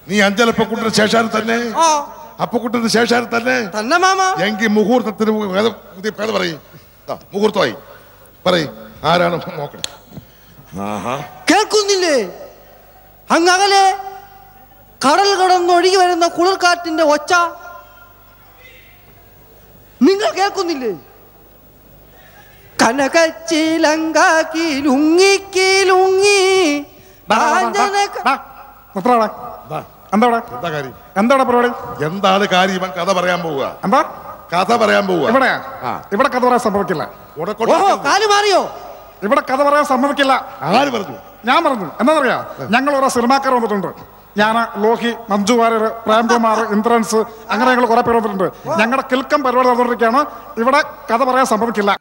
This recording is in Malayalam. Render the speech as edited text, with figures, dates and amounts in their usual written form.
നീ അഞ്ചലപ്പക്കുട്ടിന്റെ ശേഷാരം തന്നെ? അപ്പക്കുട്ടിന്റെ ശേഷാരം തന്നെ തന്നെ മാമ. എങ്കിൽ മുഹൂർത്തത്തിന് കഥ പറയും. മുഹൂർത്തമായി പറയും. ആരാണ് നോക്കണേ? കേൾക്കുന്നില്ലേ? അങ്ങകലെ കടൽ കടന്നൊഴുകി വരുന്ന കുളിർക്കാറ്റിന്റെ ഒച്ച നിങ്ങൾ കേൾക്കുന്നില്ലേ? കനകച്ചിലങ്കാക്കിലുങ്ങിക്കിലുങ്ങി എന്താണ് കാര്യം? കഥ പറയാൻ പോവുക. എന്താ കഥ പറയാൻ പോവുക? ഇവിടെ കഥ പറയാൻ സമ്മതിക്കില്ല. കാല് മാറിയോ? ഇവിടെ കഥ പറയാൻ സമ്മതിക്കില്ല. ആര് പറഞ്ഞു? ഞാൻ പറഞ്ഞു. എന്താ പറയാ, ഞങ്ങൾ ഓരോ സിനിമാക്കാർ വന്നിട്ടുണ്ട്. ഞാൻ, ലോഹി, മഞ്ജു വാര്യർ, പ്രേംകുമാർ, ഇന്ദ്രൻസ്, അങ്ങനെ ഞങ്ങൾ കുറെ പേര് വന്നിട്ടുണ്ട്. ഞങ്ങളുടെ കിൽക്കം പരിപാടി നടന്നുകൊണ്ടിരിക്കുകയാണ്. ഇവിടെ കഥ പറയാൻ സമ്മതിക്കില്ല.